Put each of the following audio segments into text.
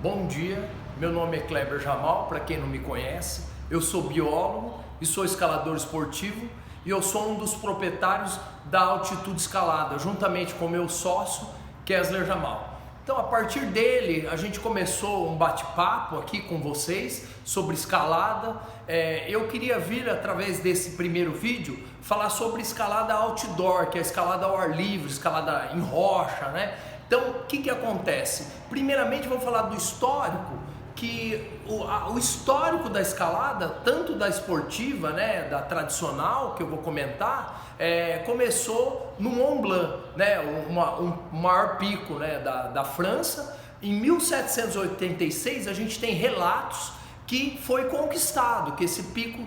Bom dia, meu nome é Kleber Jamal, para quem não me conhece, eu sou biólogo e sou escalador esportivo e eu sou um dos proprietários da Altitude Escalada, juntamente com meu sócio, Kessler Jamal. Então, a partir dele, a gente começou um bate-papo aqui com vocês sobre escalada. Eu queria vir, através desse primeiro vídeo, falar sobre escalada outdoor, que é a escalada ao ar livre, escalada em rocha, né? Então, o que acontece? Primeiramente, vou falar do histórico, que o histórico da escalada, tanto da esportiva, né, da tradicional, que eu vou comentar, começou no Mont Blanc, né, o maior pico, né, da França. Em 1786 a gente tem relatos que foi conquistado, que esse pico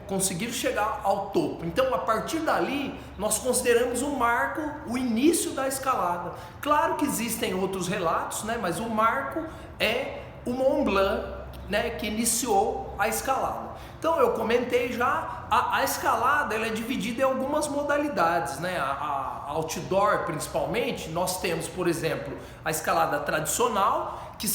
conseguiram chegar ao topo. Então, a partir dali, nós consideramos um marco, o início da escalada. Claro que existem outros relatos, né, mas o marco é o Mont Blanc, né, que iniciou a escalada. Então, eu comentei já, a escalada ela é dividida em algumas modalidades, né? A outdoor, principalmente, nós temos, por exemplo, a escalada tradicional, que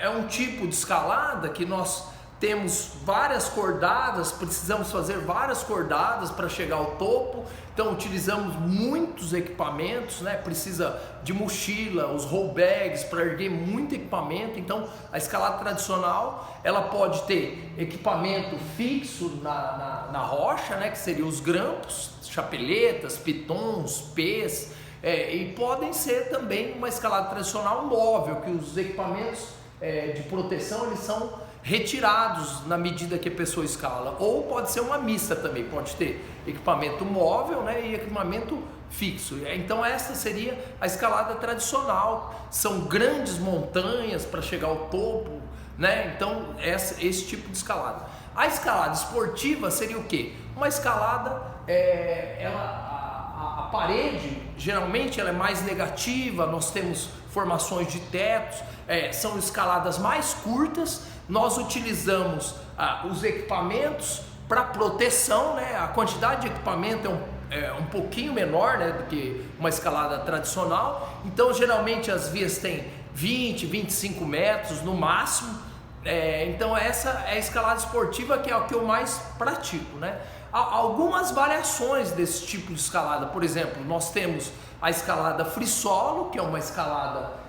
é um tipo de escalada que nós temos várias cordadas, precisamos fazer várias cordadas para chegar ao topo. Então utilizamos muitos equipamentos, né? Precisa de mochila, os roll bags para erguer muito equipamento. Então a escalada tradicional ela pode ter equipamento fixo na rocha, né? Que seriam os grampos, chapeletas, pitons, pés, e podem ser também uma escalada tradicional móvel, que os equipamentos de proteção eles são retirados na medida que a pessoa escala, ou pode ser uma mista também, pode ter equipamento móvel, né, e equipamento fixo. Então essa seria a escalada tradicional, são grandes montanhas para chegar ao topo, né? Então esse tipo de escalada. A escalada esportiva seria o quê? Uma escalada, a parede geralmente ela é mais negativa, nós temos formações de tetos, são escaladas mais curtas. Nós utilizamos os equipamentos para proteção, né? A quantidade de equipamento é um pouquinho menor, né, do que uma escalada tradicional. Então geralmente as vias têm 20, 25 metros no máximo. Então essa é a escalada esportiva, que é o que eu mais pratico, né? Há algumas variações desse tipo de escalada. Por exemplo, nós temos a escalada free solo, que é uma escalada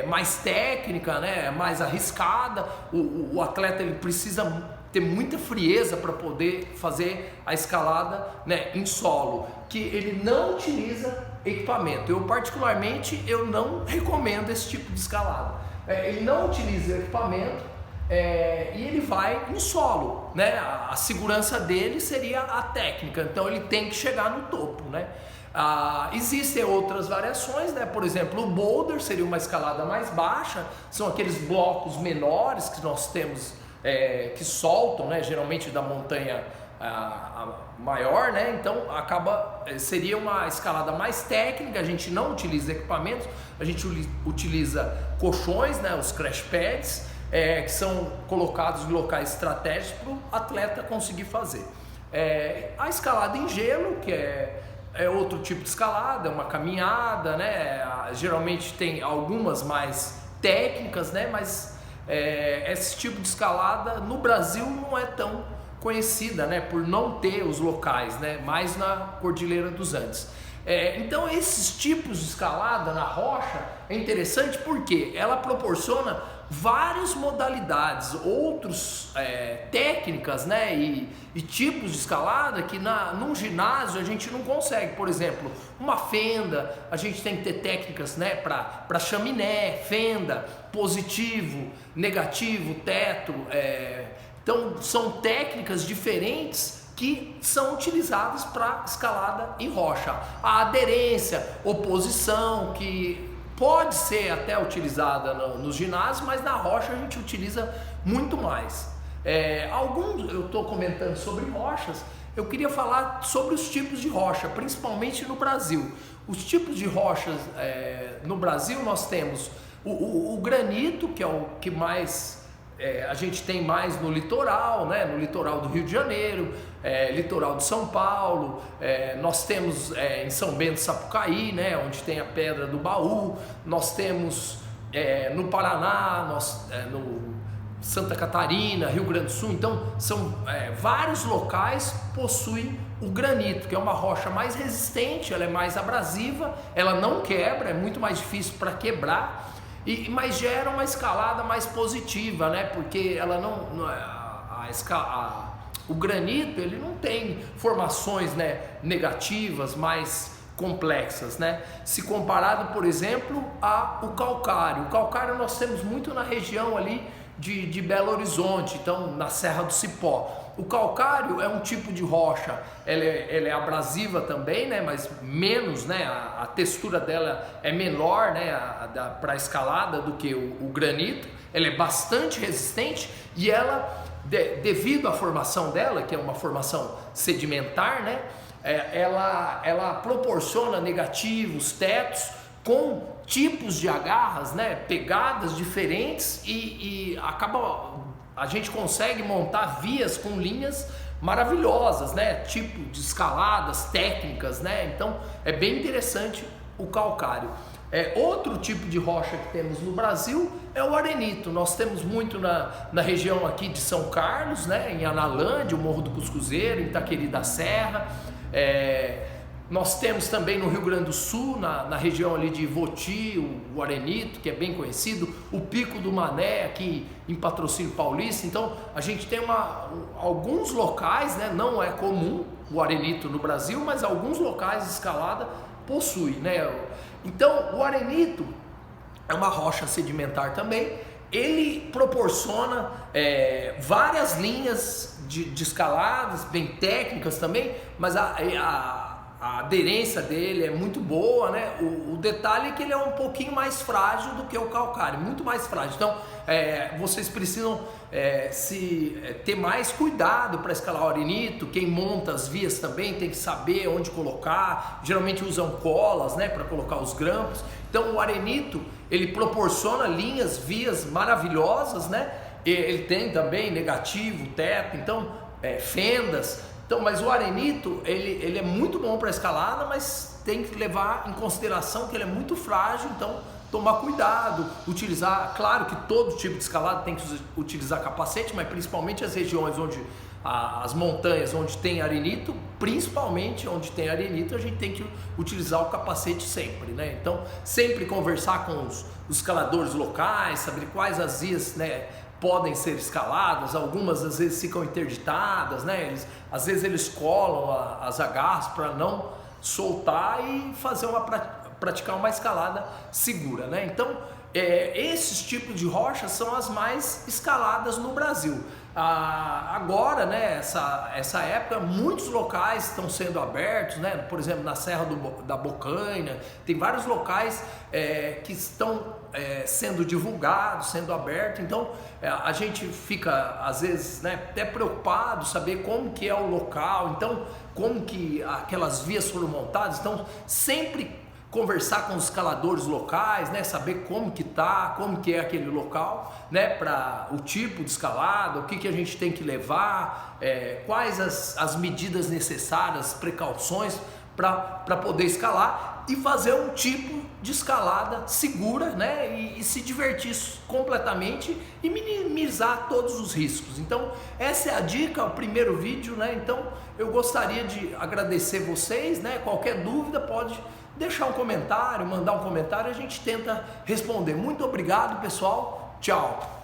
mais técnica, né, mais arriscada. O atleta ele precisa ter muita frieza para poder fazer a escalada, né, em solo, que ele não utiliza equipamento. Eu particularmente eu não recomendo esse tipo de escalada. Ele não utiliza equipamento e ele vai em solo, né? A segurança dele seria a técnica. Então ele tem que chegar no topo, né? Existem outras variações, né? Por exemplo, o boulder seria uma escalada mais baixa, são aqueles blocos menores que nós temos, que soltam, né? Geralmente da montanha maior, né? Então seria uma escalada mais técnica. A gente não utiliza equipamentos, a gente utiliza colchões, né? Os crash pads, que são colocados em locais estratégicos para o atleta conseguir fazer. A escalada em gelo, que é outro tipo de escalada, é uma caminhada, né? Geralmente tem algumas mais técnicas, né? Mas esse tipo de escalada no Brasil não é tão conhecida, né? Por não ter os locais, né? Mais na Cordilheira dos Andes. Então esses tipos de escalada na rocha é interessante porque ela proporciona várias modalidades, outros técnicas, né, e tipos de escalada que num ginásio a gente não consegue. Por exemplo, uma fenda, a gente tem que ter técnicas, né, para chaminé, fenda, positivo, negativo, teto. Então são técnicas diferentes que são utilizadas para escalada em rocha. A aderência, oposição, que pode ser até utilizada nos ginásios, mas na rocha a gente utiliza muito mais. Eu estou comentando sobre rochas, eu queria falar sobre os tipos de rocha, principalmente no Brasil. Os tipos de rochas no Brasil, nós temos o granito, que é o que mais a gente tem mais no litoral, né? No litoral do Rio de Janeiro, litoral de São Paulo, nós temos em São Bento, Sapucaí, né? Onde tem a Pedra do Baú. Nós temos no Paraná, no Santa Catarina, Rio Grande do Sul. Então são vários locais possuem o granito, que é uma rocha mais resistente, ela é mais abrasiva, ela não quebra, é muito mais difícil para quebrar, mas gera uma escalada mais positiva, né? Porque ela o granito ele não tem formações, né, negativas mais complexas, né? Se comparado, por exemplo, ao calcário. O calcário nós temos muito na região ali de Belo Horizonte, então na Serra do Cipó. O calcário é um tipo de rocha, ela é abrasiva também, né? Mas menos, né? A textura dela é menor, né? Para a escalada do que o granito. Ela é bastante resistente e ela, devido à formação dela, que é uma formação sedimentar, né? Ela proporciona negativos, tetos com tipos de agarras, né, pegadas diferentes e a gente consegue montar vias com linhas maravilhosas, né, tipo de escaladas técnicas, né, então é bem interessante o calcário. Outro tipo de rocha que temos no Brasil é o arenito. Nós temos muito na região aqui de São Carlos, né, em Analândia, o Morro do Cuscuzeiro, em Itaqueri da Serra. Nós temos também no Rio Grande do Sul, na região ali de Ivoti, o arenito, que é bem conhecido, o Pico do Mané aqui em Patrocínio Paulista. Então a gente tem alguns locais, né, não é comum o arenito no Brasil, mas alguns locais de escalada possuem, né? Então o arenito é uma rocha sedimentar também. Ele proporciona várias linhas de escaladas, bem técnicas também, mas a aderência dele é muito boa, né? O detalhe é que ele é um pouquinho mais frágil do que o calcário, muito mais frágil. Então vocês precisam ter mais cuidado para escalar o arenito. Quem monta as vias também tem que saber onde colocar. Geralmente usam colas, né, para colocar os grampos. Então o arenito ele proporciona linhas, vias maravilhosas, né? Ele tem também negativo, teto, então fendas. Então, mas o arenito ele é muito bom para escalada, mas tem que levar em consideração que ele é muito frágil, então tomar cuidado, utilizar, claro que todo tipo de escalada tem que utilizar capacete, mas principalmente as regiões onde as montanhas onde tem arenito, principalmente onde tem arenito, a gente tem que utilizar o capacete sempre, né? Então, sempre conversar com os escaladores locais, saber quais as vias, né, podem ser escaladas. Algumas às vezes ficam interditadas, né? Às vezes eles colam as agarras para não soltar e praticar uma escalada segura, né? Então esses tipos de rochas são as mais escaladas no Brasil. Agora, né, essa época, muitos locais estão sendo abertos, né? Por exemplo, na Serra da Bocaina, tem vários locais que estão sendo divulgados, sendo abertos. Então a gente fica às vezes, né, até preocupado saber como que é o local, então como que aquelas vias foram montadas. Então sempre conversar com os escaladores locais, né, saber como que como que é aquele local, né, para o tipo de escalada, o que a gente tem que levar, quais as medidas necessárias, precauções para poder escalar e fazer um tipo de escalada segura, né, e se divertir completamente e minimizar todos os riscos. Então essa é a dica, o primeiro vídeo, né? Então eu gostaria de agradecer vocês, né? Qualquer dúvida pode deixar um comentário, mandar um comentário, a gente tenta responder. Muito obrigado, pessoal. Tchau.